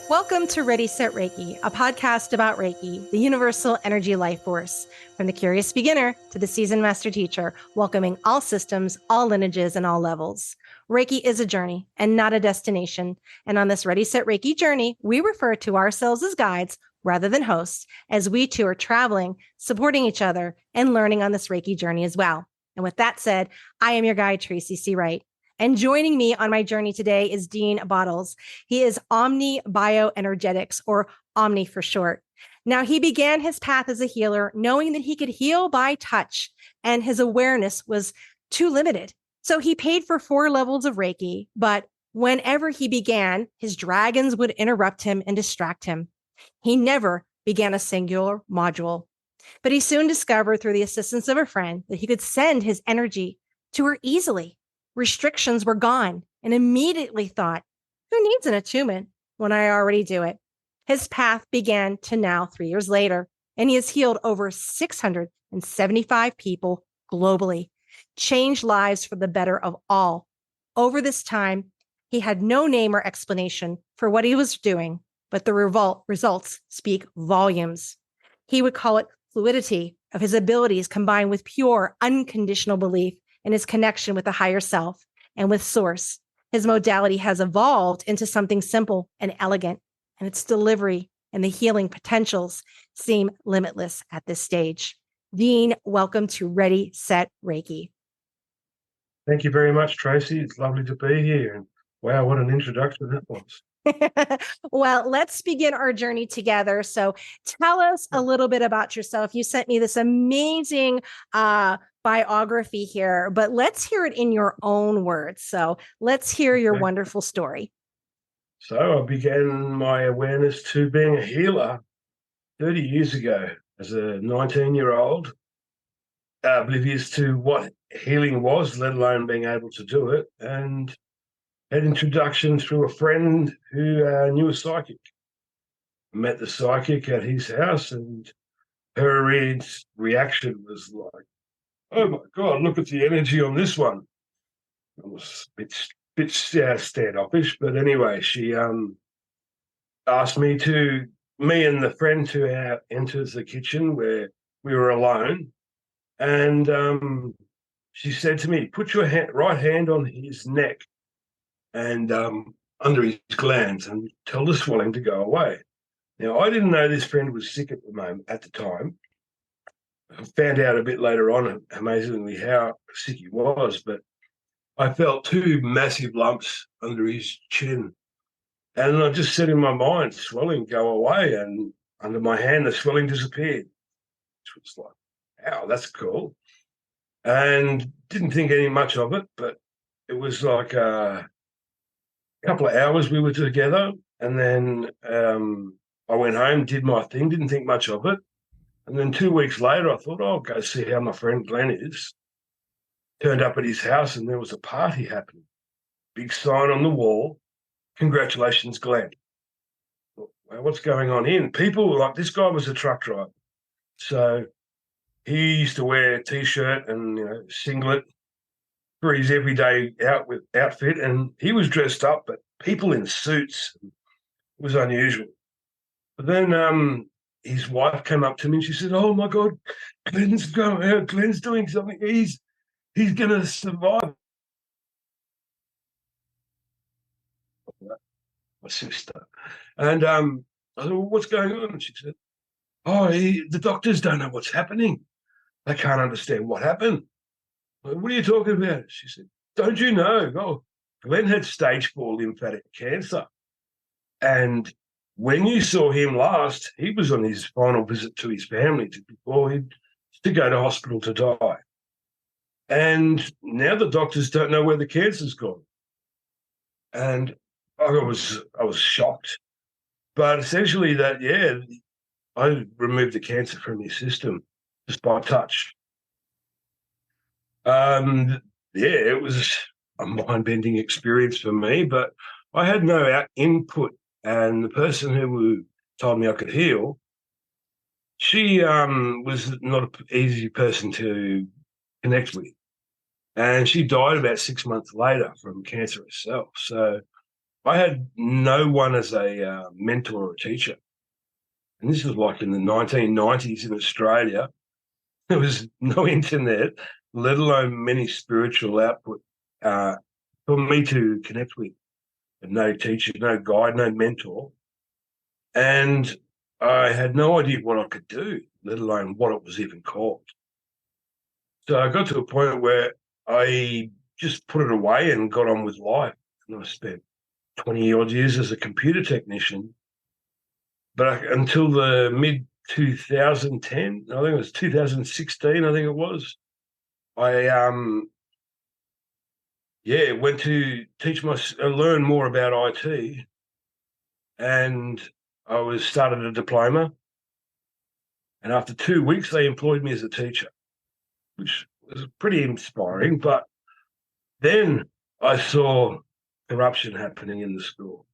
Welcome to Ready, Set, Reiki, a podcast about Reiki, the universal energy life force. From the curious beginner to the seasoned master teacher, welcoming all systems, all lineages, and all levels. Reiki is a journey and not a destination. And on this Ready, Set, Reiki journey, we refer to ourselves as guides rather than hosts, as we too are traveling, supporting each other, and learning on this Reiki journey as well. And with that said, I am your guide, Tracy C. Wright. And joining me on my journey today is Dean Bottles. He is Omni Bioenergetics, or Omni for short. Now, he began his path as a healer, knowing that he could heal by touch, and his awareness was too limited. So he paid for 4 levels of Reiki, but whenever he began, his dragons would interrupt him and distract him. He never began a singular module, but he soon discovered through the assistance of a friend that he could send his energy to her easily. Restrictions were gone, and immediately thought, who needs an attunement when I already do it? His path began to now 3 years later, and he has healed over 675 people globally, changed lives for the better of all. Over this time, he had no name or explanation for what he was doing, but the results speak volumes. He would call it fluidity of his abilities combined with pure, unconditional belief in his connection with the higher self and with source. His modality has evolved into something simple and elegant, and its delivery and the healing potentials seem limitless at this stage. Dean, welcome to Ready, Set, Reiki. Thank you very much, Tracy. It's lovely to be here. And wow, what an introduction that was. Well, let's begin our journey together. So tell us a little bit about yourself. You sent me this amazing biography here, but let's hear it in your own words. So let's hear your wonderful story. So I began my awareness to being a healer 30 years ago as a 19-year-old, oblivious to what healing was, let alone being able to do it, and had introduction through a friend who knew a psychic. Met the psychic at his house, and her reaction was like, oh my God, look at the energy on this one. I was a bit standoffish, but anyway, she asked me and the friend to enter the kitchen where we were alone. And she said to me, put your right hand on his neck and under his glands and tell the swelling to go away. Now, I didn't know this friend was sick at the time. I found out a bit later on, amazingly, how sick he was, but I felt 2 massive lumps under his chin. And I just said in my mind, swelling, go away. And under my hand, the swelling disappeared. Which was like, wow, that's cool. And didn't think any much of it, but it was like a couple of hours we were together. And then I went home, did my thing, didn't think much of it. And then 2 weeks later, I thought, I'll go see how my friend Glenn is. Turned up at his house and there was a party happening. Big sign on the wall, congratulations, Glenn. Well, what's going on here? And people were like, this guy was a truck driver. So he used to wear a T-shirt and singlet for his everyday outfit. And he was dressed up, but people in suits. It was unusual. But then his wife came up to me and she said, oh my God, Glenn's doing something. He's going to survive. My sister. And I said, well, what's going on? And she said, the doctors don't know what's happening. They can't understand what happened. Said, what are you talking about? She said, don't you know? Oh, Glenn had stage 4 lymphatic cancer. And when you saw him last, he was on his final visit to his family before he'd to go to hospital to die. And now the doctors don't know where the cancer's gone. And I was shocked. But essentially I removed the cancer from his system just by touch. It was a mind-bending experience for me, but I had no input. And the person who told me I could heal, she was not an easy person to connect with. And she died about 6 months later from cancer herself. So I had no one as a mentor or a teacher. And this was like in the 1990s in Australia. There was no internet, let alone many spiritual output for me to connect with. And no teacher, no guide, no mentor. And I had no idea what I could do, let alone what it was even called. So I got to a point where I just put it away and got on with life. And I spent 20 odd years as a computer technician. But until the mid 2010, I think it was 2016, I think it was, I went to learn more about IT, and I was started a diploma. And after 2 weeks, they employed me as a teacher, which was pretty inspiring. But then I saw corruption happening in the school,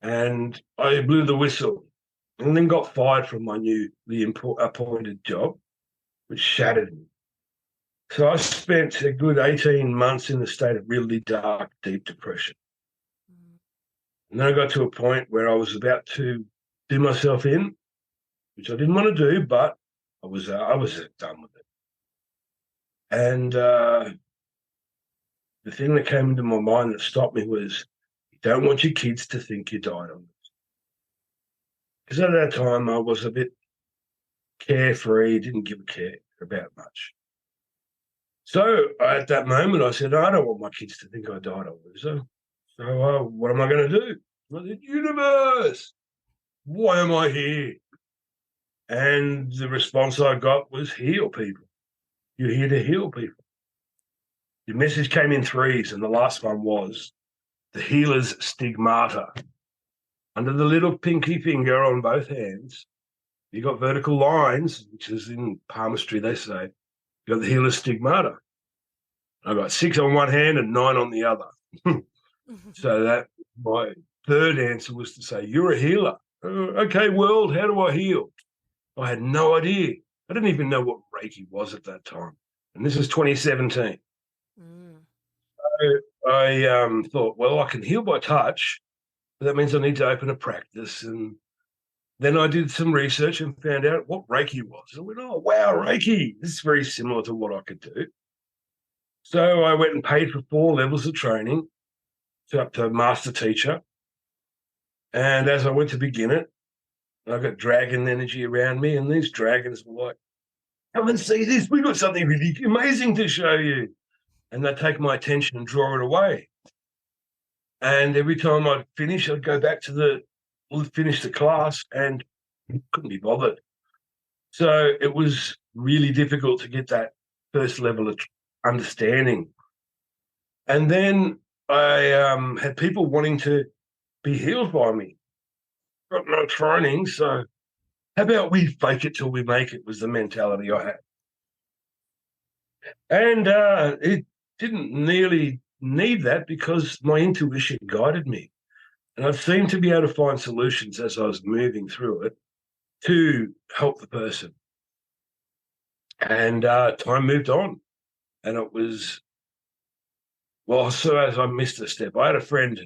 and I blew the whistle, and then got fired from my newly appointed job, which shattered me. So I spent a good 18 months in a state of really dark, deep depression. And then I got to a point where I was about to do myself in, which I didn't want to do, but I was done with it. And the thing that came into my mind that stopped me was, you don't want your kids to think you died on this. Because at that time I was a bit carefree, didn't give a care about much. So at that moment I said, I don't want my kids to think I died on Loser. So what am I going to do? I said, universe, why am I here? And the response I got was, heal people. You're here to heal people. The message came in threes, and the last one was the healer's stigmata. Under the little pinky finger on both hands, you got vertical lines, which is in palmistry, they say. You got the healer's stigmata. I got 6 on one hand and 9 on the other. So that my third answer was to say, you're a healer. Okay, world, how do I heal? I had no idea. I didn't even know what Reiki was at that time. And this is 2017. So I thought, well, I can heal by touch, but that means I need to open a practice. And then I did some research and found out what Reiki was. I went, oh, wow, Reiki. This is very similar to what I could do. So I went and paid for 4 levels of training up to master teacher. And as I went to begin it, I got dragon energy around me, and these dragons were like, come and see this. We got something really amazing to show you. And they'd take my attention and draw it away. And every time I'd finish, I'd go back to finish the class and couldn't be bothered. So it was really difficult to get that first level of understanding. And then I had people wanting to be healed by me. Got no training, so how about we fake it till we make it was the mentality I had. And it didn't nearly need that because my intuition guided me. And I seemed to be able to find solutions as I was moving through it to help the person. And time moved on. And it was, well, so as I missed a step, I had a friend,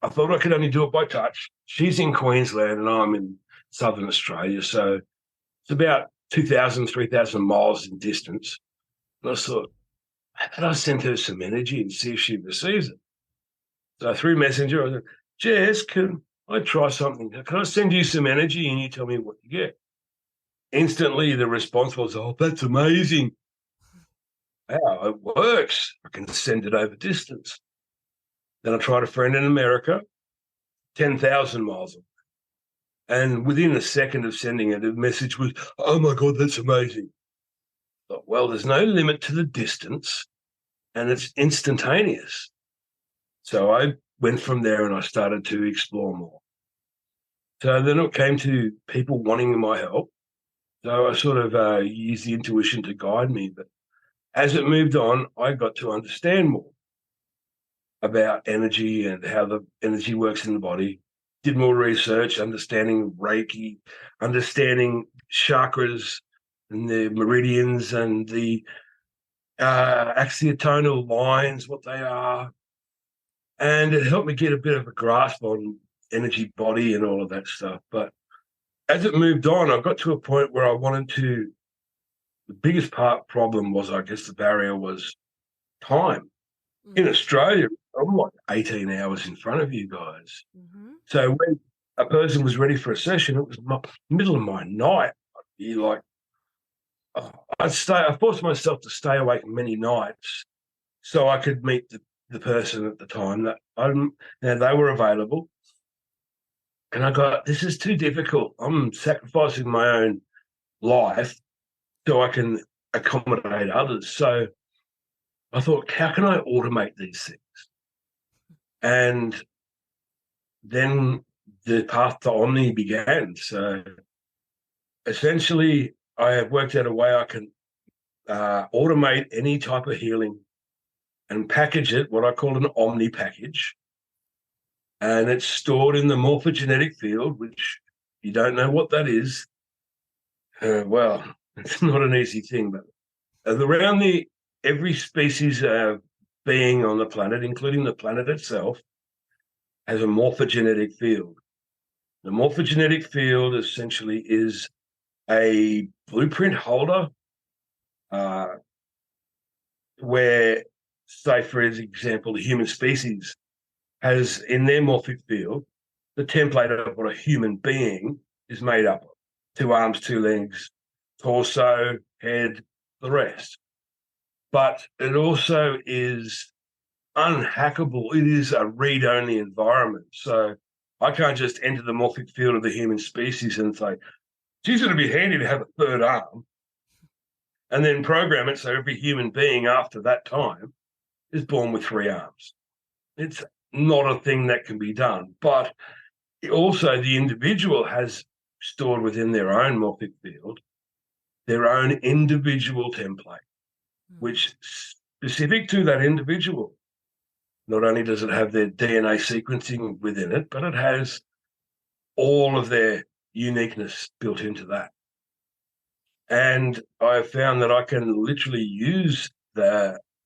I thought I could only do it by touch. She's in Queensland and I'm in Southern Australia. So it's about 2,000, 3,000 miles in distance. And I thought, how about I send her some energy and see if she receives it? So through Messenger, I said, Jess, can I try something? Can I send you some energy and you tell me what you get? Instantly, the response was, oh, that's amazing. Wow, it works. I can send it over distance. Then I tried a friend in America, 10,000 miles away. And within a second of sending it, the message was, oh, my God, that's amazing. I thought, well, there's no limit to the distance, and it's instantaneous. So I went from there and I started to explore more. So then it came to people wanting my help. So I sort of used the intuition to guide me. But as it moved on, I got to understand more about energy and how the energy works in the body. Did more research, understanding Reiki, understanding chakras and the meridians and the axiotonal lines, what they are. And it helped me get a bit of a grasp on energy body and all of that stuff. But as it moved on, I got to a point where I wanted to, the biggest problem was, I guess the barrier was time. In Australia, I'm like 18 hours in front of you guys. So when a person was ready for a session, it was middle of my night. You like, I forced myself to stay awake many nights so I could meet the person at the time that they were available. And I got, this is too difficult. I'm sacrificing my own life so I can accommodate others. So I thought, how can I automate these things? And then the path to Omni began. So essentially, I have worked out a way I can automate any type of healing and package it, what I call an Omni package. And it's stored in the morphogenetic field, which you don't know what that is. Well, it's not an easy thing, but around every species being on the planet, including the planet itself, has a morphogenetic field. The morphogenetic field essentially is a blueprint holder where, say, for example, the human species has in their morphic field the template of what a human being is made up of: 2 arms, 2 legs, torso, head, the rest. But it also is unhackable. It is a read-only environment. So I can't just enter the morphic field of the human species and say, geez, it'd be handy to have a 3rd arm, and then program it so every human being after that time is born with 3 arms. It's not a thing that can be done. But also the individual has stored within their own morphic field their own individual template, which is specific to that individual. Not only does it have their DNA sequencing within it, but it has all of their uniqueness built into that. And I have found that I can literally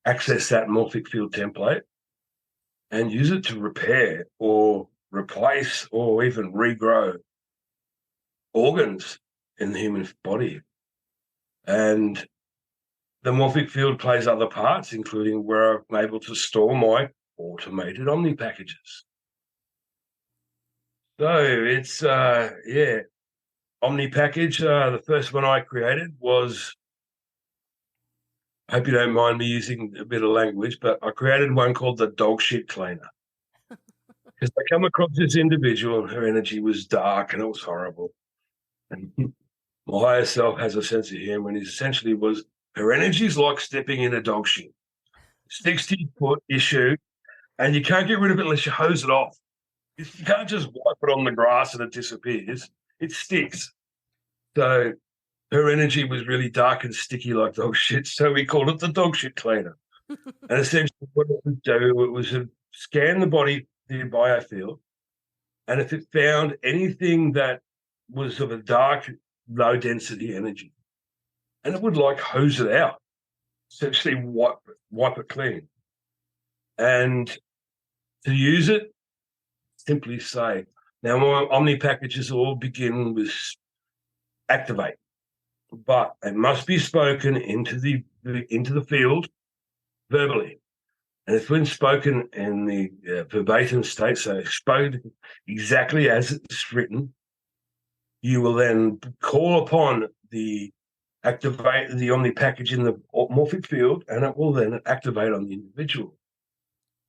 access that morphic field template and use it to repair or replace or even regrow organs in the human body. And the morphic field plays other parts, including where I'm able to store my automated Omni packages. So it's, Omni package. The first one I created was, I hope you don't mind me using a bit of language, but I created one called the dog shit cleaner. Because I come across this individual and her energy was dark and it was horrible. And my higher self has a sense of humor, and essentially was, her energy is like stepping in a dog shit. Sticks to your foot, issue, and you can't get rid of it unless you hose it off. You can't just wipe it on the grass and it disappears. It sticks. So her energy was really dark and sticky like dog shit, so we called it the dog shit cleaner. And essentially what it would do, it was scan the body, the biofield, and if it found anything that was of a dark, low density energy, and it would like hose it out, essentially wipe it clean. And to use it, simply say, now my Omni packages all begin with activate, but it must be spoken into the field verbally. And it's when spoken in the verbatim state, so spoken exactly as it's written, you will then call upon activate the Omni package in the morphic field, and it will then activate on the individual.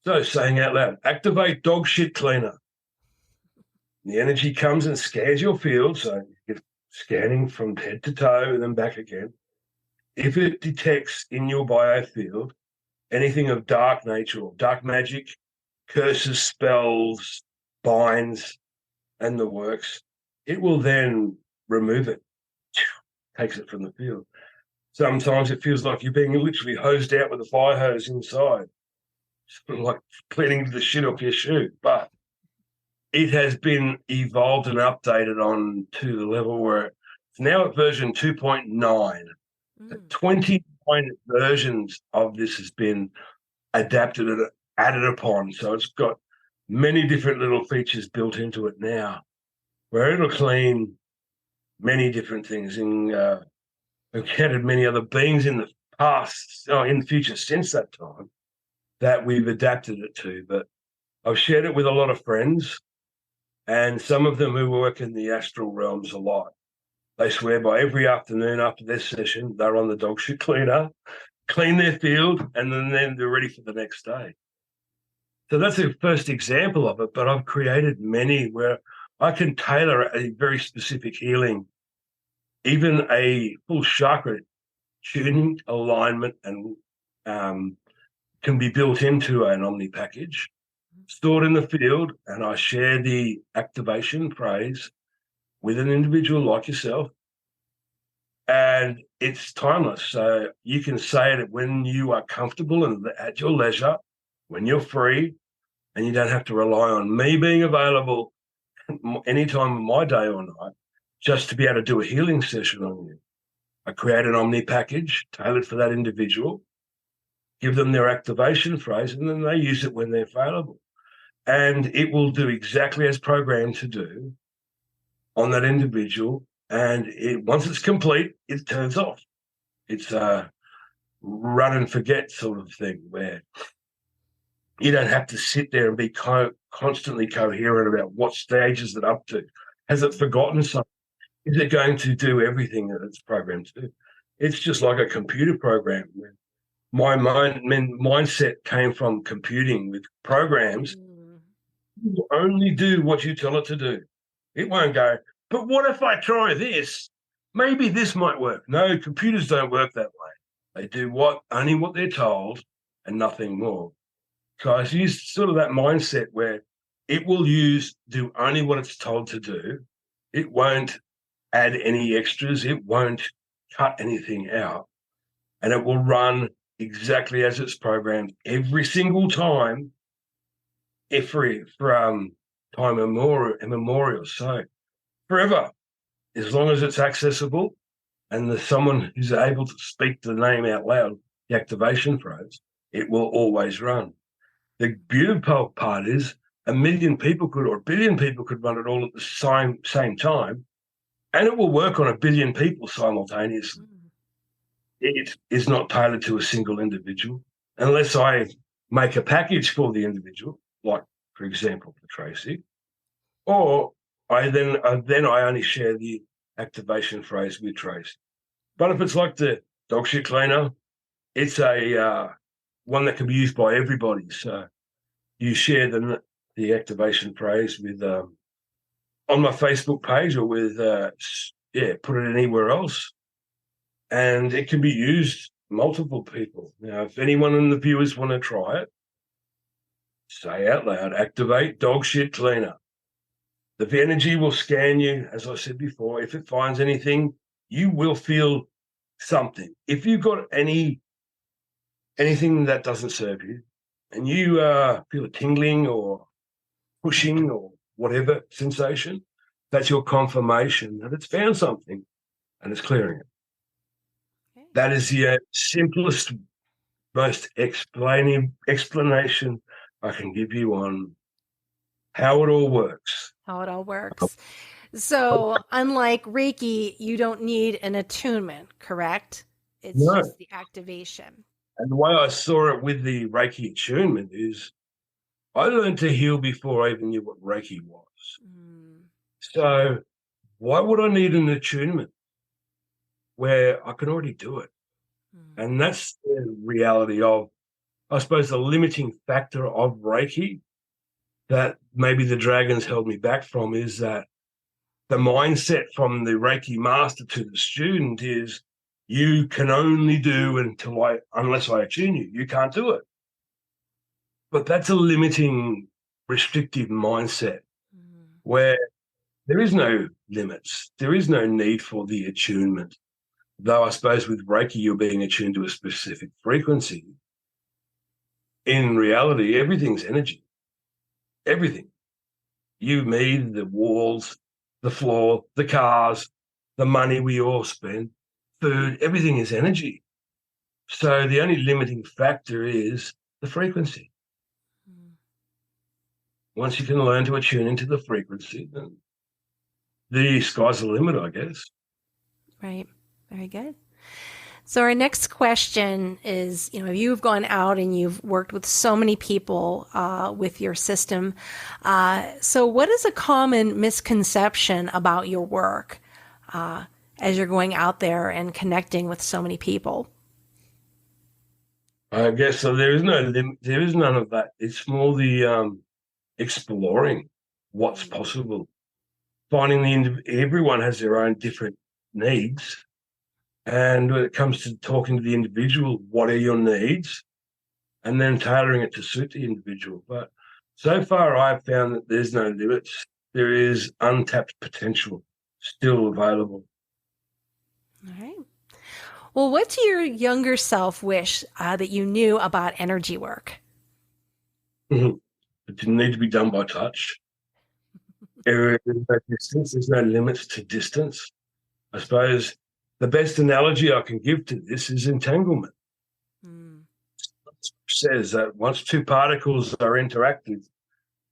So saying out loud, activate dog shit cleaner. The energy comes and scans your field, so you're scanning from head to toe and then back again. If it detects in your biofield anything of dark nature or dark magic, curses, spells, binds, and the works, it will then remove it, takes it from the field. Sometimes it feels like you're being literally hosed out with a fire hose inside, sort of like cleaning the shit off your shoe. But it has been evolved and updated on to the level where it's now at version 2.9. 29 versions of this has been adapted added upon. So it's got many different little features built into it now, where it'll clean many different things. And encountered many other beings in the past, in the future since that time, that we've adapted it to. But I've shared it with a lot of friends, and some of them who work in the astral realms a lot. They swear by every afternoon after their session, they're on the dog shit cleaner, clean their field, and then they're ready for the next day. So that's the first example of it, but I've created many where I can tailor a very specific healing, even a full chakra tuning, alignment, and can be built into an Omni package, stored in the field, and I share the activation phrase with an individual like yourself, and it's timeless. So you can say it when you are comfortable and at your leisure, when you're free, and you don't have to rely on me being available any time of my day or night just to be able to do a healing session on you. I create an Omni package tailored for that individual, give them their activation phrase, and then they use it when they're available. And it will do exactly as programmed to do on that individual. And once it's complete, it turns off. It's a run and forget sort of thing where you don't have to sit there and be constantly coherent about what stage is it up to. Has it forgotten something? Is it going to do everything that it's programmed to do? It's just like a computer program. My mindset came from computing with programs. You only do what you tell it to do. It won't go, but what if I try this? Maybe this might work. No, computers don't work that way. They do only what they're told and nothing more. So I used sort of that mindset where it will do only what it's told to do. It won't add any extras. It won't cut anything out. And it will run exactly as it's programmed every single time, from time immemorial. So forever, as long as it's accessible and there's someone who's able to speak the name out loud, the activation phrase, it will always run. The beautiful part is a million people or a billion people could run it all at the same time, and it will work on a billion people simultaneously. It is not tailored to a single individual unless I make a package for the individual, like, for example, for Tracy, or I only share the activation phrase with Tracy. But if it's like the dog shit cleaner, it's a one that can be used by everybody. So you share the activation phrase with on my Facebook page or with put it anywhere else, and it can be used multiple people. Now, if anyone in the viewers want to try it, say out loud, activate dog shit cleaner. The energy will scan you, as I said before. If it finds anything, you will feel something. If you've got anything that doesn't serve you, and you feel a tingling or pushing or whatever sensation, that's your confirmation that it's found something and it's clearing it. Okay. That is the simplest, most explanation I can give you on how it all works. So, unlike Reiki, you don't need an attunement, correct? It's just the activation. And the way I saw it with the Reiki attunement is I learned to heal before I even knew what Reiki was. So why would I need an attunement where I can already do it? And that's the reality of, I suppose, the limiting factor of Reiki that maybe the dragons held me back from, is that the mindset from the Reiki master to the student is, you can only do unless I attune you. You can't do it. But that's a limiting, restrictive mindset where there is no limits. There is no need for the attunement. Though I suppose with Reiki, you're being attuned to a specific frequency. In reality, everything's energy. Everything. You, me, the walls, the floor, the cars, the money we all spend, food, everything is energy. So the only limiting factor is the frequency. Once you can learn to attune into the frequency, then the sky's the limit, I guess. Right. Very good. So our next question is, you've gone out and you've worked with so many people with your system. So what is a common misconception about your work as you're going out there and connecting with so many people? I guess so. There is no limit. There is none of that. It's more the exploring what's possible, finding everyone has their own different needs, and when it comes to talking to the individual, what are your needs, and then tailoring it to suit the individual. But so far, I've found that there's no limits. There is untapped potential still available. All right. Well, what do your younger self wish that you knew about energy work? It didn't need to be done by touch. There is no distance. There's no limits to distance. I suppose the best analogy I can give to this is entanglement. Mm. It says that once two particles are interacted,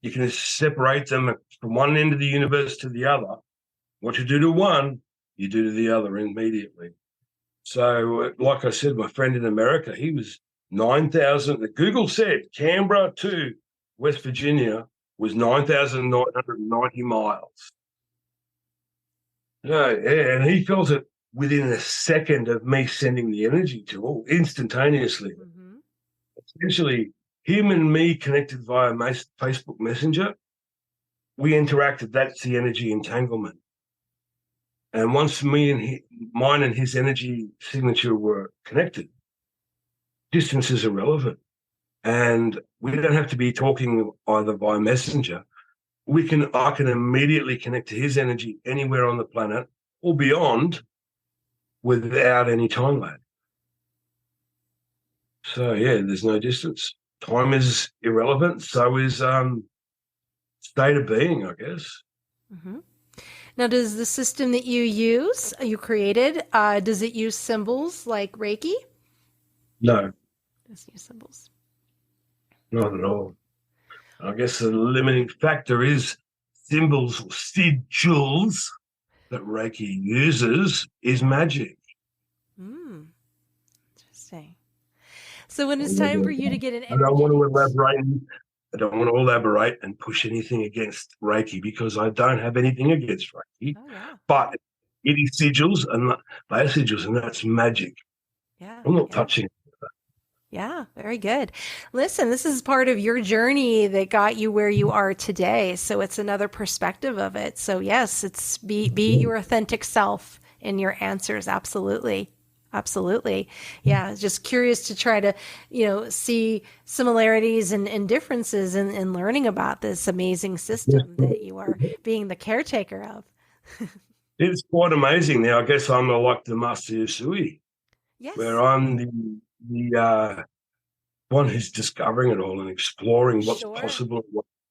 you can separate them from one end of the universe to the other. What you do to one, you do to the other immediately. So, like I said, my friend in America, he was 9,000. Google said Canberra to West Virginia was 9,990 miles. Yeah, and he felt it within a second of me sending the energy to him instantaneously. Mm-hmm. Essentially, him and me connected via Facebook Messenger. We interacted. That's the energy entanglement. And once mine and his energy signature were connected, distance is irrelevant. And we don't have to be talking either by messenger. I can immediately connect to his energy anywhere on the planet or beyond without any time lag. So yeah, there's no distance. Time is irrelevant. So is state of being, I guess. Mm-hmm. Now, does the system that you created, does it use symbols like Reiki? No, Does it use symbols? not at all. I guess the limiting factor is symbols or sigils that Reiki uses is magic. Hmm. Interesting. So when I it's time for you to get an don't want energy, to elaborate. I don't want to elaborate and push anything against Reiki because I don't have anything against Reiki. oh yeah, But it is sigils and they are sigils, and that's magic. yeah, I'm not yeah. touching it. Yeah, very good. Listen, this is part of your journey that got you where you are today. So it's another perspective of it. So yes, it's be your authentic self in your answers. Absolutely. Absolutely. Yeah. Just curious to try to, see similarities and differences in learning about this amazing system that you are being the caretaker of. It's quite amazing. Now, I guess I'm like the master Yusui, where Yes. I'm the one who's discovering it all and exploring what's Sure. possible,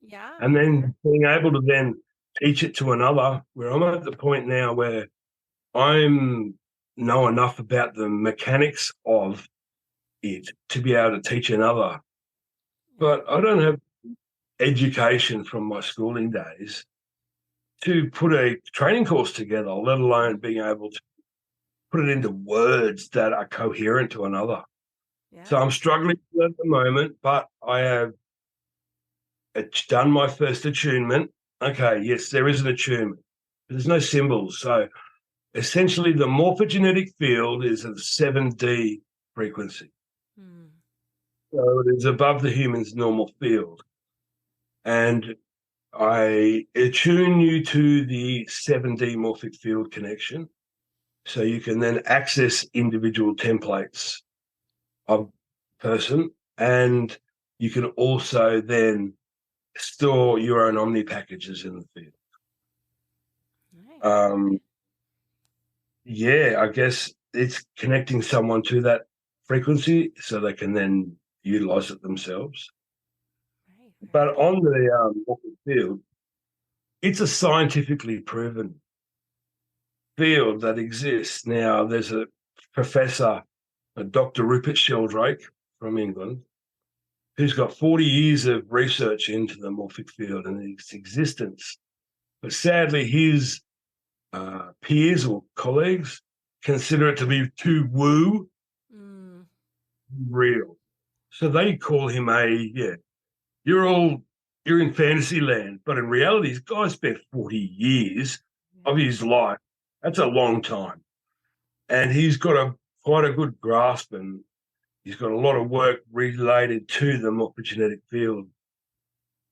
Yeah. and then being able to then teach it to another. Where I'm at the point now where I'm know enough about the mechanics of it to be able to teach another. But I don't have education from my schooling days to put a training course together, let alone being able to put it into words that are coherent to another. So Yeah. I'm struggling at the moment, but I have done my first attunement. Okay, yes, there is an attunement. There's no symbols. So essentially, the morphogenetic field is a 7D frequency. Hmm. So it is above the human's normal field. And I attune you to the 7D morphic field connection. So you can then access individual templates of person, and you can also then store your own Omni packages in the field. Right. Um, yeah, I guess it's connecting someone to that frequency so they can then utilize it themselves. Right. Very But good. on the morphic field, it's a scientifically proven field that exists. Now, there's a professor, Dr. Rupert Sheldrake from England, who's got 40 years of research into the morphic field and its existence. But sadly, his peers or colleagues consider it to be too woo real. So they call him you're in fantasy land. But in reality, this guy spent 40 years of his life. That's a long time. And he's got quite a good grasp, and he's got a lot of work related to the morphogenetic field.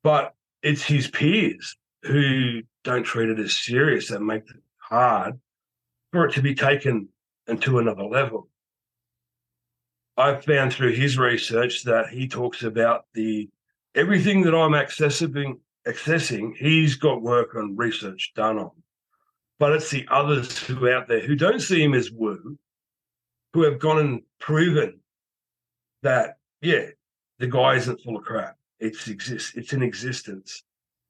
But it's his peers who don't treat it as serious and make it hard for it to be taken into another level. I've found through his research that he talks about everything that I'm accessing, he's got work and research done on. But it's the others who are out there who don't see him as woo, who have gone and proven that, the guy isn't full of crap. It's in existence.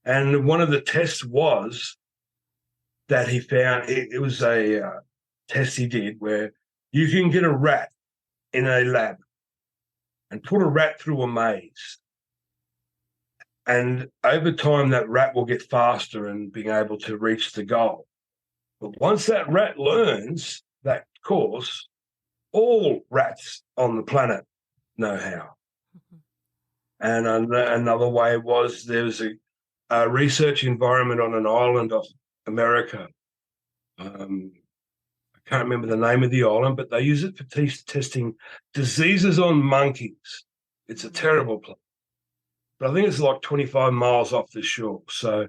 And one of the tests was that he found, it was a test he did where you can get a rat in a lab and put a rat through a maze. And over time, that rat will get faster and being able to reach the goal. But once that rat learns that course, all rats on the planet know how. And another way was there was a research environment on an island of America. I can't remember the name of the island, but they use it for testing diseases on monkeys. It's a terrible place. But I think it's like 25 miles off the shore. So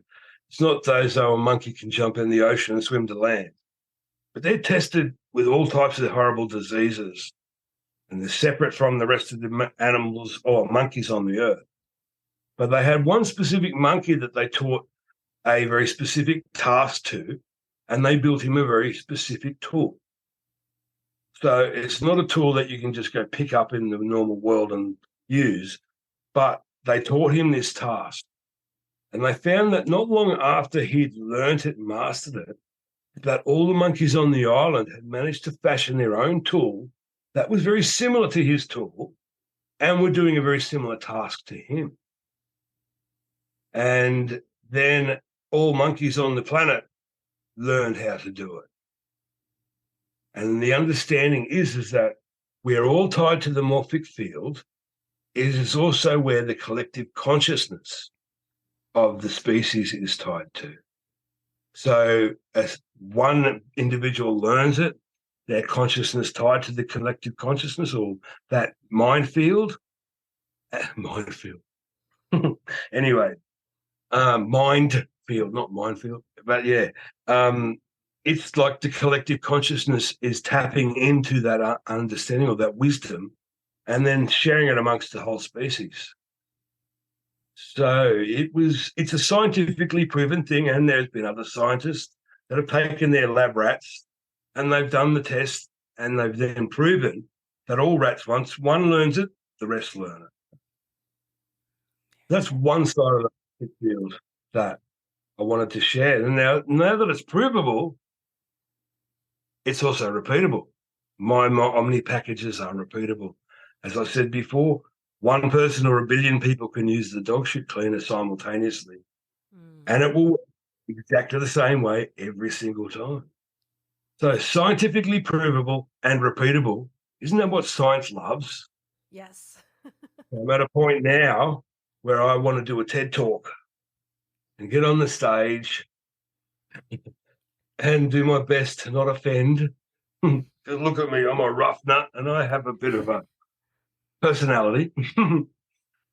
it's not those, a monkey can jump in the ocean and swim to land. But they're tested with all types of horrible diseases. And they're separate from the rest of the animals or monkeys on the earth. But they had one specific monkey that they taught a very specific task to, and they built him a very specific tool. So it's not a tool that you can just go pick up in the normal world and use, but they taught him this task. And they found that not long after he'd learnt it and mastered it, that all the monkeys on the island had managed to fashion their own tool that was very similar to his tool and were doing a very similar task to him. And then all monkeys on the planet learned how to do it. And the understanding is that we are all tied to the morphic field. It is also where the collective consciousness of the species is tied to. So as one individual learns it, their consciousness tied to the collective consciousness or that mind field. Anyway, mind field, not minefield, but it's like the collective consciousness is tapping into that understanding or that wisdom and then sharing it amongst the whole species. So it's a scientifically proven thing, and there's been other scientists that have taken their lab rats and they've done the test and they've then proven that all rats, once one learns it, the rest learn it. That's one side of the field that I wanted to share. And now that it's provable, it's also repeatable. My Omni packages are repeatable. As I said before, one person or a billion people can use the dog shit cleaner simultaneously. And it will work exactly the same way every single time. So scientifically provable and repeatable. Isn't that what science loves? Yes. I'm at a point now where I want to do a TED talk and get on the stage and do my best to not offend. Look at me, I'm a rough nut and I have a bit of a personality.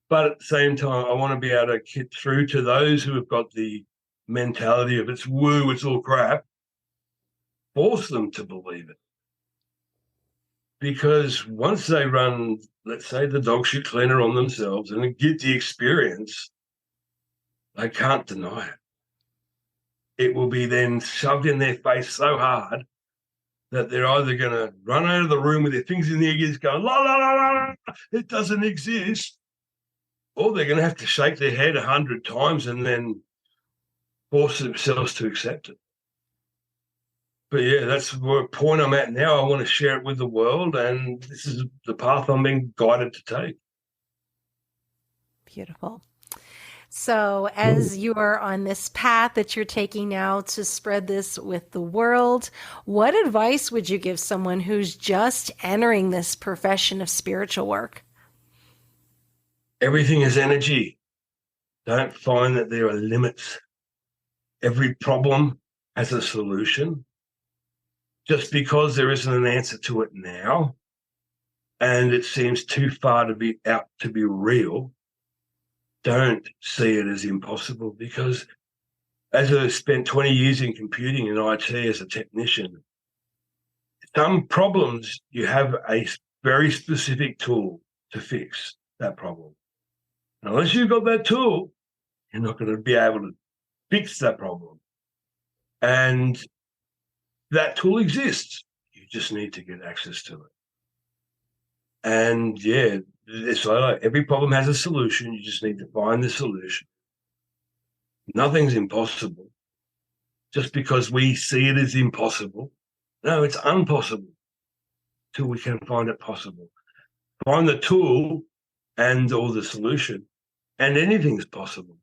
But at the same time, I want to be able to get through to those who have got the mentality of it's woo, it's all crap, force them to believe it. Because once they run, let's say, the dog shit cleaner on themselves and get the experience, they can't deny it. It will be then shoved in their face so hard that they're either going to run out of the room with their fingers in their ears going, la, la, la, la, la, it doesn't exist, or they're going to have to shake their head 100 times and then force themselves to accept it. But yeah, that's the point I'm at now. I want to share it with the world, and this is the path I'm being guided to take. Beautiful. So, as you are on this path that you're taking now to spread this with the world, what advice would you give someone who's just entering this profession of spiritual work? Everything is energy. Don't find that there are limits. Every problem has a solution. Just because there isn't an answer to it now, and it seems too far to be out to be real, don't see it as impossible, because as I spent 20 years in computing and IT as a technician, some problems you have a very specific tool to fix that problem. Unless you've got that tool, you're not going to be able to fix that problem. And that tool exists. You just need to get access to it. And yeah, it's like every problem has a solution. You just need to find the solution. Nothing's impossible. Just because we see it as impossible, no, it's impossible till we can find it possible. Find the tool and or the solution, and anything's possible.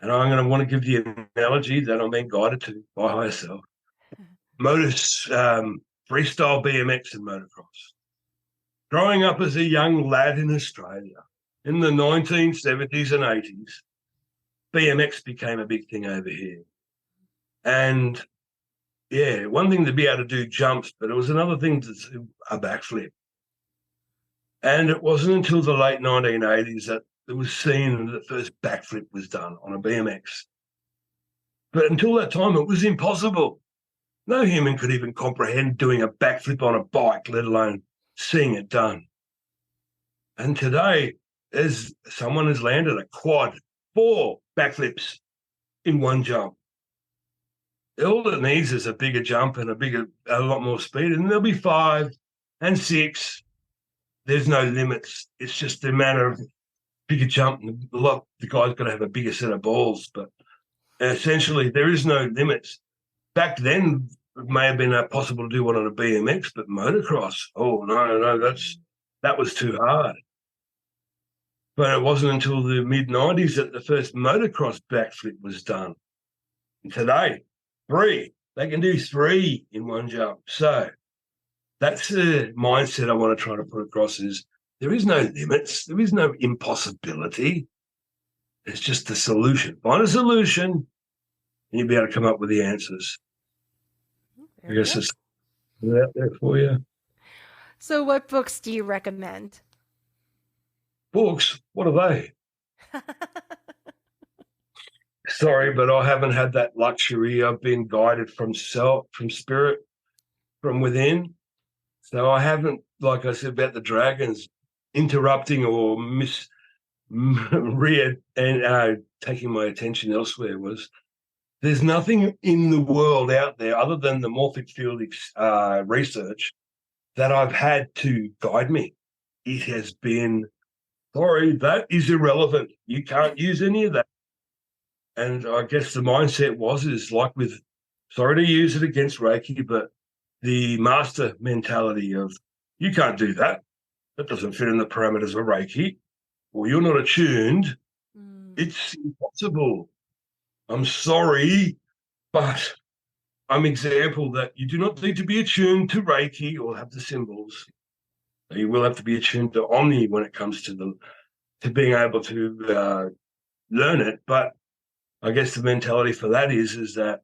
And I'm going to want to give the analogy that I'm being guided to by higher self. Freestyle BMX and motocross. Growing up as a young lad in Australia in the 1970s and 80s, BMX became a big thing over here. And yeah, one thing to be able to do jumps, but it was another thing to do a backflip. And it wasn't until the late 1980s that it was seen that the first backflip was done on a BMX. But until that time, it was impossible. No human could even comprehend doing a backflip on a bike, let alone seeing it done. And today, as someone has landed a quad, 4 backflips in one jump. All it needs is a bigger jump and a lot more speed, and there'll be 5 and 6. There's no limits. It's just a matter of bigger jump. The guy's got to have a bigger set of balls, but essentially there is no limits. Back then, it may have been possible to do one on a BMX, but motocross, oh no, that was too hard. But it wasn't until the mid-90s that the first motocross backflip was done. And today, 3. They can do 3 in one jump. So that's the mindset I want to try to put across is there is no limits. There is no impossibility. It's just a solution. Find a solution and you'll be able to come up with the answers. I guess it's out there for you. So, what books do you recommend? Books, what are they? Sorry, but I haven't had that luxury. I've been guided from self, from spirit, from within. So I haven't, like I said about the dragons, interrupting or taking my attention elsewhere. There's nothing in the world out there other than the morphic field research that I've had to guide me. It has been, sorry, that is irrelevant. You can't use any of that. And I guess the mindset is like with, sorry to use it against Reiki, but the master mentality of, you can't do that. That doesn't fit in the parameters of Reiki. Or you're not attuned. It's impossible. I'm sorry, but I'm example that you do not need to be attuned to Reiki or have the symbols. You will have to be attuned to Omni when it comes to being able to learn it. But I guess the mentality for that is that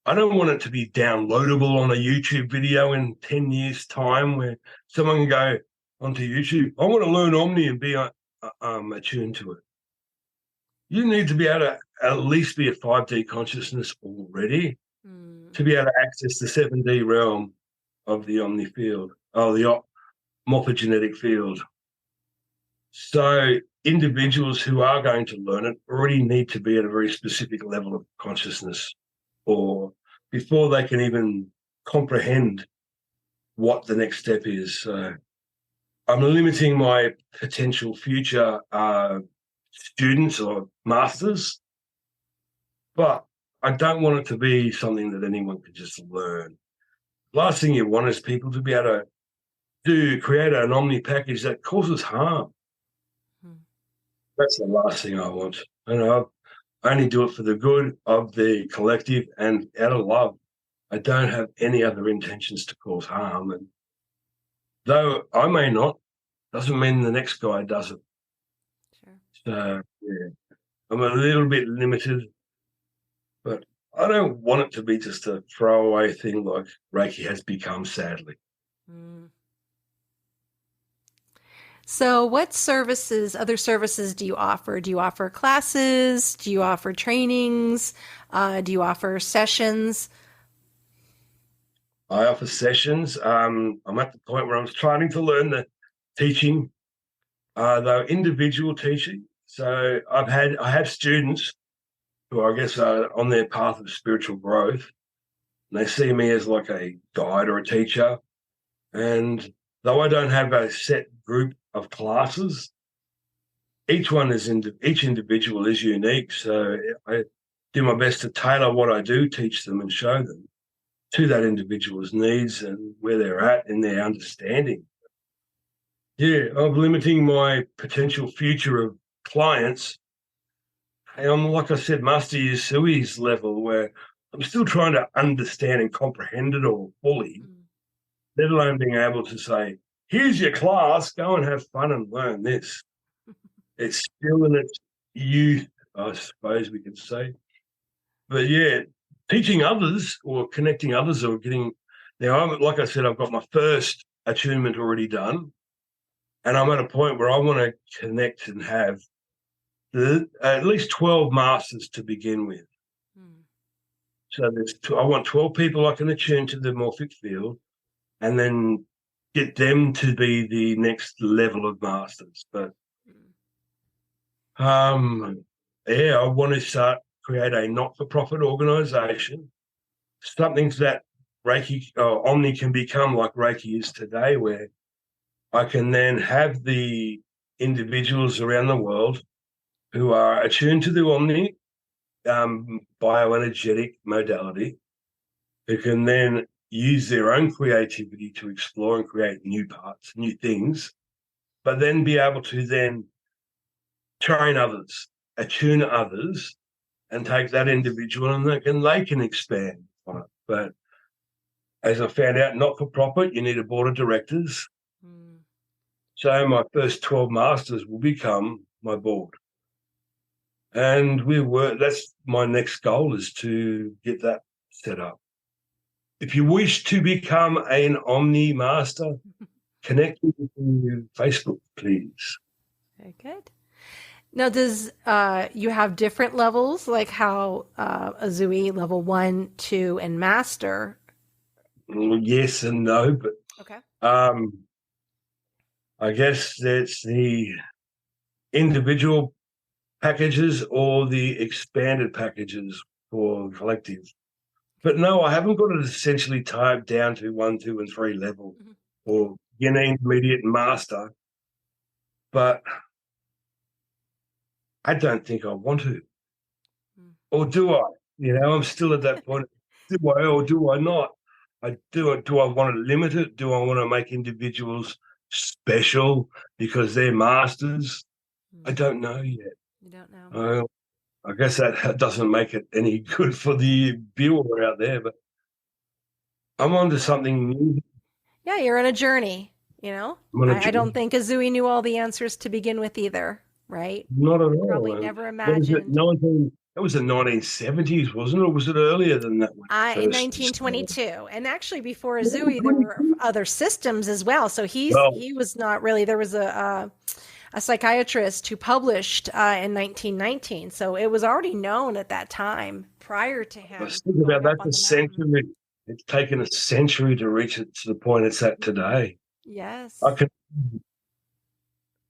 I don't want it to be downloadable on a YouTube video in 10 years' time where someone can go onto YouTube. I want to learn Omni and be attuned to it. You need to be able to at least be a 5D consciousness already to be able to access the 7D realm of the Omni field, the morphogenetic field. So individuals who are going to learn it already need to be at a very specific level of consciousness, or before they can even comprehend what the next step is. So I'm limiting my potential future students or masters, but I don't want it to be something that anyone could just learn. Last thing you want is people to be able to create an Omni package that causes harm. That's the last thing I want. And I only do it for the good of the collective and out of love. I don't have any other intentions to cause harm. And though I may not, doesn't mean the next guy doesn't. Sure. So, yeah, I'm a little bit limited, but I don't want it to be just a throwaway thing like Reiki has become, sadly. Mm. So, what services, other services do you offer? Do you offer classes? Do you offer trainings? Do you offer sessions? I offer sessions. I'm at the point where I'm starting to learn the teaching, though individual teaching. So I have students who I guess are on their path of spiritual growth. And they see me as like a guide or a teacher. And though I don't have a set group of classes, each individual is unique. So I do my best to tailor what I do teach them and show them to that individual's needs and where they're at in their understanding. Yeah, I'm limiting my potential future of clients. And I'm, like I said, Master Yusui's level where I'm still trying to understand and comprehend it all fully, Mm. let alone being able to say, here's your class, go and have fun and learn this. It's still in its youth, I suppose we could say. But yeah, teaching others or connecting others or getting, like I said, I've got my first attunement already done. And I'm at a point where I want to connect and have at least 12 masters to begin with. Mm. So I want 12 people I can attune to the morphic field and then get them to be the next level of masters. But yeah, I want to create a not-for-profit organization, something that Reiki Omni can become like Reiki is today, where I can then have the individuals around the world who are attuned to the Omni bioenergetic modality, who can then use their own creativity to explore and create new parts, new things, but then be able to then train others, attune others, and take that individual and they can expand on it. But as I found out, not for profit, you need a board of directors. Mm. So my first 12 masters will become my board. And that's my next goal, is to get that set up. If you wish to become an Omni master, connect with me Facebook, please. Very good. Now, does you have different levels, like how Azui level 1, 2, and master? Yes and no, but Okay. I guess that's the individual packages or the expanded packages for collective. But no, I haven't got it essentially tied down to 1, 2, and 3 level Mhm. or beginner, intermediate, and master. But I don't think I want to. Mm. Or do I? I'm still at that point. Do I or do I not? Do I want to limit it? Do I want to make individuals special because they're masters? I Mm. don't know yet. You don't know. I guess that doesn't make it any good for the viewer out there, but I'm on to something new. Yeah, you're on a journey, you know? I'm on a I don't journey. think Azui knew all the answers to begin with either, right? Not at Probably all. And never what was it? imagined. That was the 1970s, wasn't it? Or was it earlier than that when it In first started? 1922, and actually before Azui, there were other systems as well. So Well, he was not really. There was a psychiatrist who published in 1919, so it was already known at that time prior to let's him think about going up that. on A the mountain. century. It's taken a century to reach it to the point it's at today. I Yes, can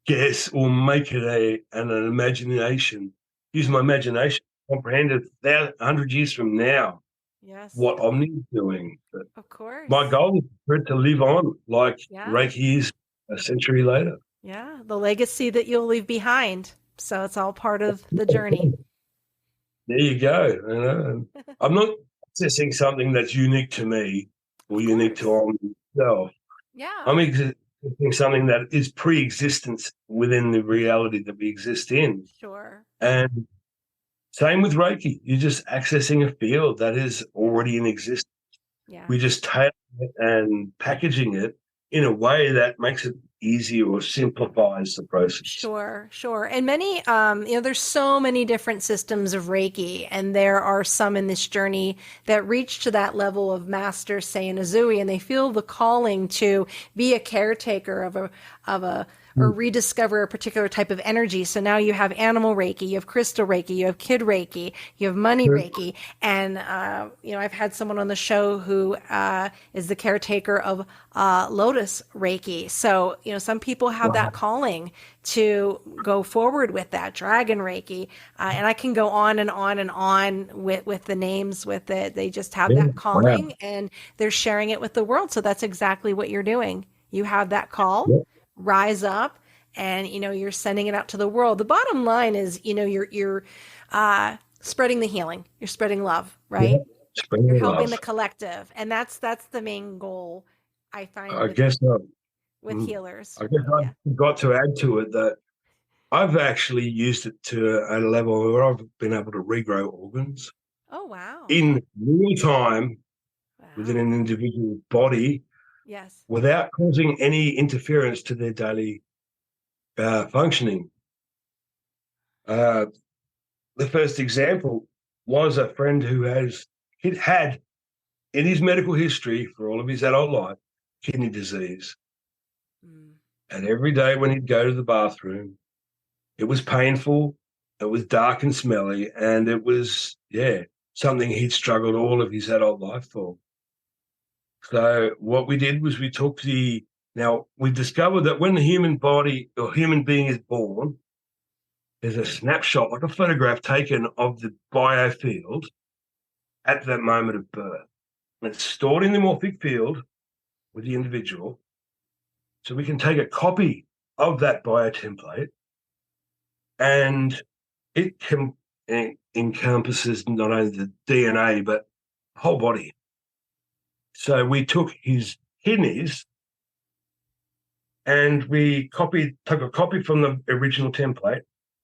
guess or make it an imagination. Use my yeah, imagination, comprehend it 100 years from now yes, what Omni is doing. But of course, my goal is for it to live on like yeah, Reiki is a century later. yeah. The legacy that you'll leave behind. So it's all part of the journey. There you go. And I'm not accessing something that's unique to me or Of unique to course, Omni itself. yeah. I'm something that is pre-existence within the reality that we exist in. Sure. And same with Reiki. You're just accessing a field that is already in existence. Yeah. We're just tailoring it and packaging it in a way that makes it easier or simplifies the process. Sure, sure. And many, there's so many different systems of Reiki, and there are some in this journey that reach to that level of master, say, in Azui, and they feel the calling to be a caretaker of a or rediscover a particular type of energy. So now you have animal Reiki, you have crystal Reiki, you have kid Reiki, you have money Reiki. And, I've had someone on the show who is the caretaker of lotus Reiki. So, some people have that calling to go forward with that dragon Reiki. And I can go on and on and on with the names with it. They just have that Wow. calling and they're sharing it with the world. So that's exactly what you're doing. You have that call, rise up, and you're sending it out to the world. The bottom line is, you're spreading the healing. You're spreading love, right? Spreading You're helping the love. collective, and that's the main goal I find I guess with healers. I guess Yeah. I've got to add to it that I've actually used it to a level where I've been able to regrow organs Oh wow. in real time within Wow. an individual's body Yes. without causing any interference to their daily functioning. Uh, the first example was a friend who had in his medical history for all of his adult life kidney disease. Mm. And every day when he'd go to the bathroom, it was painful, it was dark and smelly, and it was, something he'd struggled all of his adult life for. So what we did was now we discovered that when the human body or human being is born, there's a snapshot, like a photograph taken of the biofield at that moment of birth. And it's stored in the morphic field with the individual. So we can take a copy of that biotemplate, and it encompasses not only the DNA, but the whole body. So we took his kidneys and we took a copy from the original template,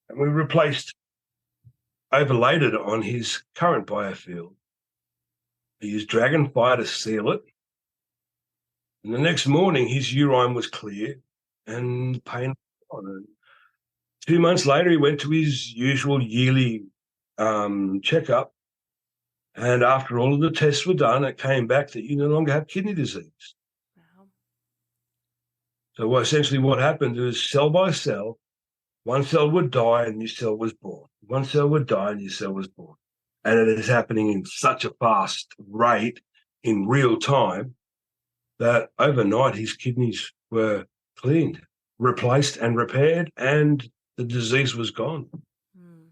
and we overlaid it on his current biofield. We used dragonfire to seal it. And the next morning, his urine was clear and pain. 2 months later, he went to his usual yearly checkup. And after all of the tests were done, it came back that you no longer have kidney disease. Wow. So essentially what happened is cell by cell, one cell would die and a new cell was born. One cell would die and a new cell was born. And it is happening in such a fast rate in real time that overnight his kidneys were cleaned, replaced and repaired, and the disease was gone. Mm.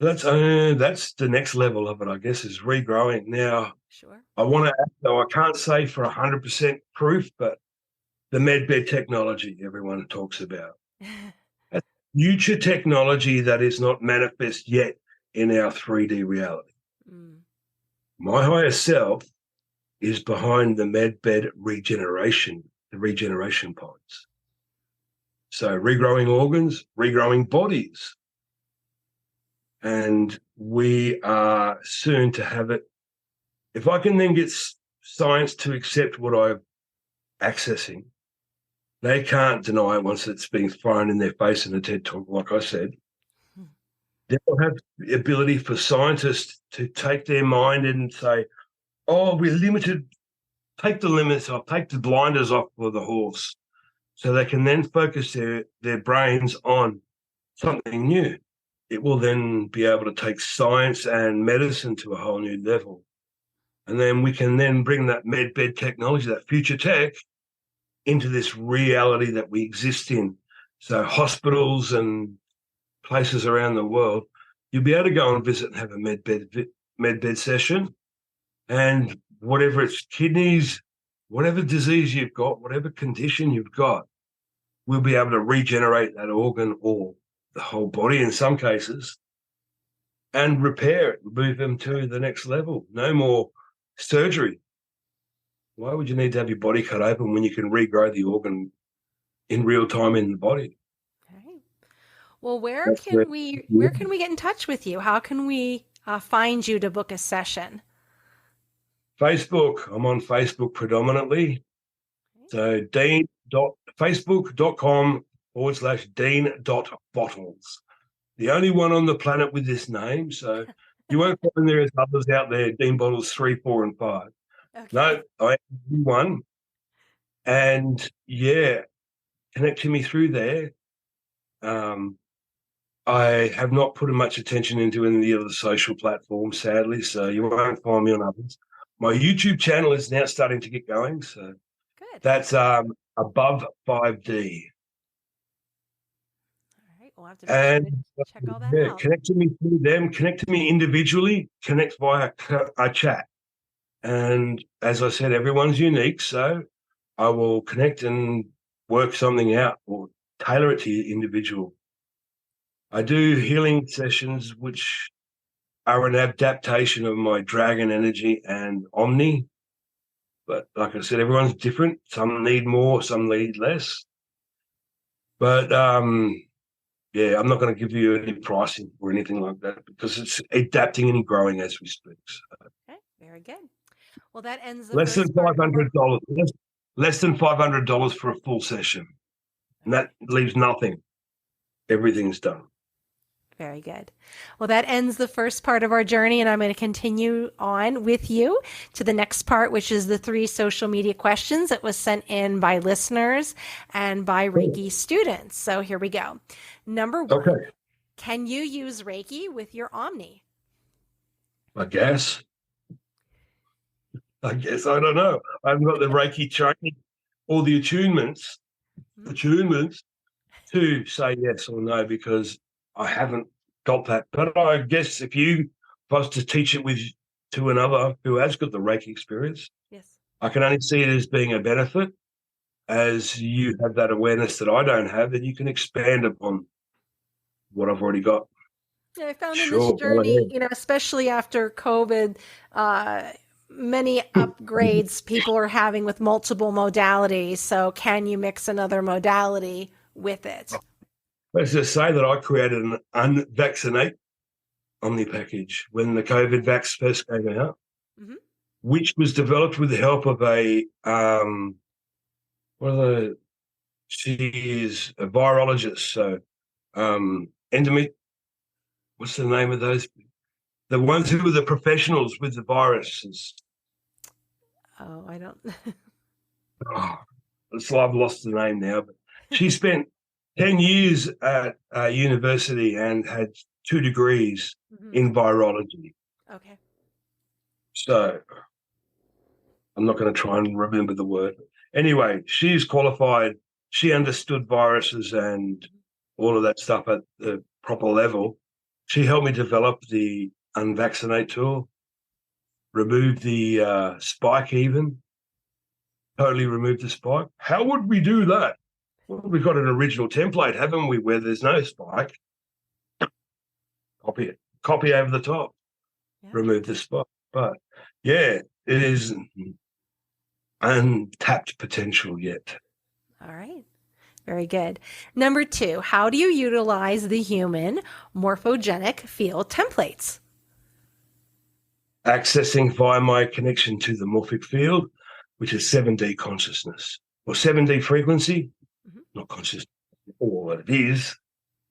That's the next level of it, I guess, is regrowing. Now, Sure. I want to add, though, I can't say for 100% proof, but the medbed technology everyone talks about. That's future technology that is not manifest yet in our 3D reality. Mm. My higher self is behind the medbed regeneration, the regeneration pods. So regrowing organs, regrowing bodies. And we are soon to have it. If I can then get science to accept what I'm accessing, they can't deny it once it's being thrown in their face in a TED talk, like I said. They'll have the ability for scientists to take their mind and say, oh, we're limited. Take the limits off, take the blinders off for the horse. So they can then focus their brains on something new. It will then be able to take science and medicine to a whole new level. And then we can then bring that medbed technology, that future tech, into this reality that we exist in. So hospitals and places around the world, you'll be able to go and visit and have a medbed session. And whatever it's kidneys, whatever disease you've got, whatever condition you've got, we'll be able to regenerate that organ or the whole body in some cases and repair it, move them to the next level. No more surgery. Why would you need to have your body cut open when you can regrow the organ in real time in the body? Okay. Well, That's where, where can we get in touch with you? How can we find you to book a session? Facebook. I'm on Facebook predominantly. So facebook.com/Dean.Bottles. The only one on the planet with this name. So you won't find there's others out there, Dean Bottles 3, 4, and 5. Okay. No, I am one. And yeah, connect to me through there. Um, I have not put much attention into any of the other social platforms, sadly, so you won't find me on others. My YouTube channel is now starting to get going, so Good. that's above 5D. All right. We'll have to make sure And to check all that yeah, out. connect to me through them, connect to me individually, connect via a chat. And as I said, everyone's unique, so I will connect and work something out or tailor it to your individual. I do healing sessions, which are an adaptation of my dragon energy and Omni. But like I said, everyone's different. Some need more, some need less. But yeah, I'm not going to give you any pricing or anything like that because it's adapting and growing as we speak. So Okay. Very good. Well, that ends the less than first part five of our. hundred dollars. Less than $500 for a full session, and that leaves nothing. Everything's done. Very good. Well, that ends the first part of our journey, and I'm going to continue on with you to the next part, which is the 3 social media questions that was sent in by listeners and by Reiki students. So here we go. Number 1, Okay, can you use Reiki with your Omni? I guess. I guess I don't know. I haven't got the Reiki training or the attunements to say yes or no because I haven't got that. But I guess if you was to teach it with to another who has got the Reiki experience, Yes. I can only see it as being a benefit. As you have that awareness that I don't have, then you can expand upon what I've already got. Yeah, I found in this Sure, go journey, ahead. especially after COVID, uh, many upgrades people are having with multiple modalities. So, can you mix another modality with it? Let's just say that I created an unvaccinate Omni package when the COVID vax first came out, Hmm. which was developed with the help of a what are the she is a virologist. So endemic, what's the name of those? The ones who were the professionals with the viruses. Oh, I don't. Oh, I've lost the name now, but she spent 10 years at university and had 2 degrees Hmm. in virology. Okay. So I'm not going to try and remember the word. Anyway, she's qualified. She understood viruses and all of that stuff at the proper level. She helped me develop the unvaccinate tool, remove the spike even, totally remove the spike. How would we do that? Well, we've got an original template, haven't we, where there's no spike. Copy it. Copy over the top. Yeah. Remove the spike. But yeah, it is untapped potential yet. All right. Very good. Number 2, how do you utilize the human morphogenic field templates? Accessing via my connection to the morphic field, which is 7D consciousness or 7D frequency, Hmm. not consciousness, all that it is,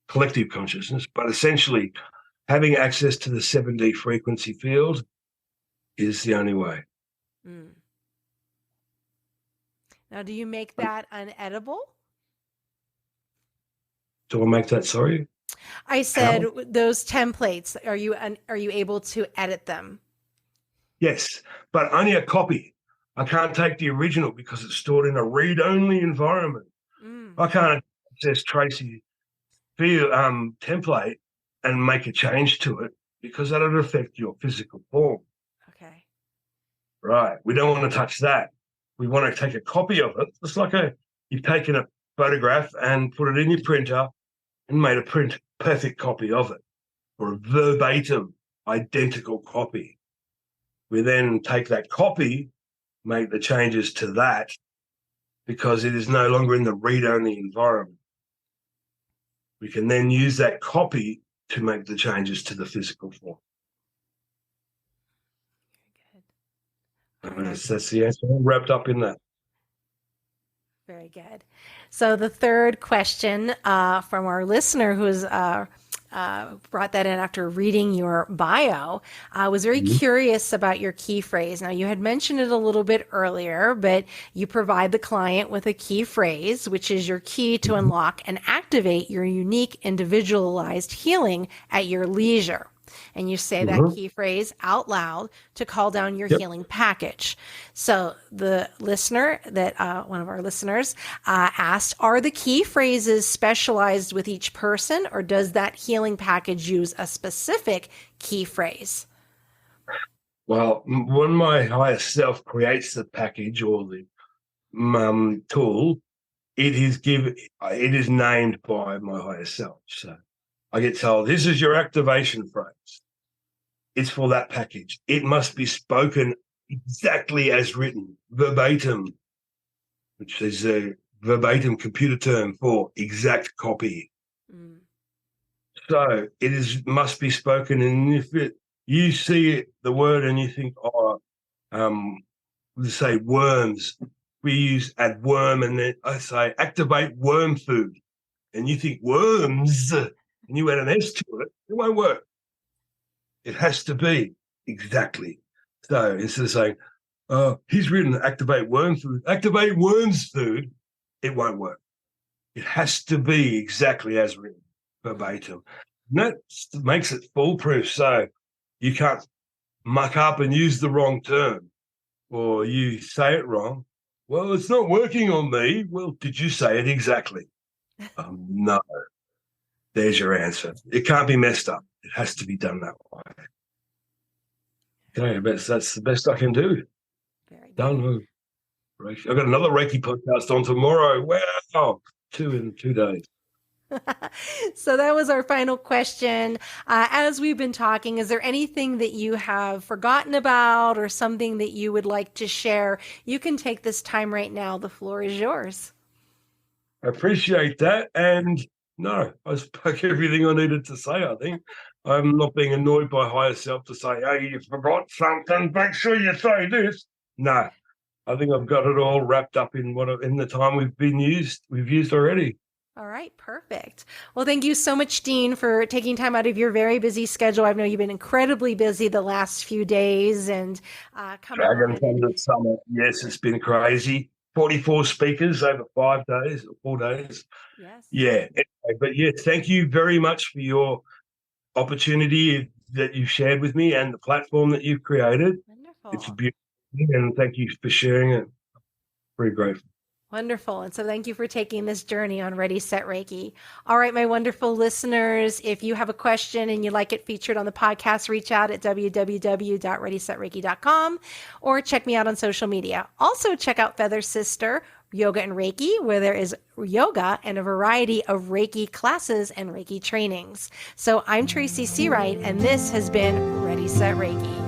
collective consciousness, but essentially having access to the 7D frequency field is the only way. Mm. Now, do you make that unedible? Do I make that? Sorry. I said How? those templates. Are you able to edit them? Yes, but only a copy. I can't take the original because it's stored in a read-only environment. Mm. I can't access Tracy's field template and make a change to it because that would affect your physical form. Okay. Right. We don't want to touch that. We want to take a copy of it. It's like you've taken a photograph and put it in your printer and made a perfect copy of it or a verbatim identical copy. We then take that copy make the changes to that because it is no longer in the read-only environment. We can then use that copy to make the changes to the physical form. Very good. That's the answer, all wrapped up in that. Very good. So the third question from our listener who's brought that in after reading your bio was very curious about your key phrase. Now, you had mentioned it a little bit earlier, but you provide the client with a key phrase, which is your key to unlock and activate your unique individualized healing at your leisure. And you say that key phrase out loud to call down your healing package. So the listener that one of our listeners asked, are the key phrases specialized with each person, or does that healing package use a specific key phrase? Well, when my higher self creates the package or the tool, it is named by my higher self. So I get told, this is your activation phrase. It's for that package. It must be spoken exactly as written, verbatim, which is a verbatim computer term for exact copy. So must be spoken, and if you see the word and you think, we say worms, we add worm, and then I say activate worm food, and you think worms, and you add an S to it, it won't work. It has to be exactly. So instead of saying, he's written activate worm food, activate worms food, it won't work. It has to be exactly as written, verbatim. And that makes it foolproof. So you can't muck up and use the wrong term, or you say it wrong. Well, it's not working on me. Well, did you say it exactly? No. There's your answer. It can't be messed up. It has to be done that way. Okay, that's the best I can do. Very good. Done. I've got another Reiki podcast on tomorrow. Wow, 2 in 2 days. So that was our final question. As we've been talking, is there anything that you have forgotten about or something that you would like to share? You can take this time right now. The floor is yours. I appreciate that. And no, I spoke everything I needed to say, I think. I'm not being annoyed by higher self to say, hey, you forgot something, make sure you say this. No, I think I've got it all wrapped up in the time we've used already. All right, perfect. Well, thank you so much, Dean, for taking time out of your very busy schedule. I know you've been incredibly busy the last few days and coming Dragon on. Thunder Summit. Yes, it's been crazy. 44 speakers over 5 days or 4 days. Yes. Yeah. Anyway, but yeah, thank you very much for your opportunity that you've shared with me and the platform that you've created. Wonderful. It's beautiful, and thank you for sharing it. Very grateful. Wonderful. And so thank you for taking this journey on Ready, Set, Reiki. All right, my wonderful listeners, if you have a question and you'd like it featured on the podcast, reach out at www.readysetreiki.com or check me out on social media. Also, check out Feather Sister Yoga and Reiki, where there is yoga and a variety of Reiki classes and Reiki trainings. So I'm Tracy Seawright, and this has been Ready, Set, Reiki.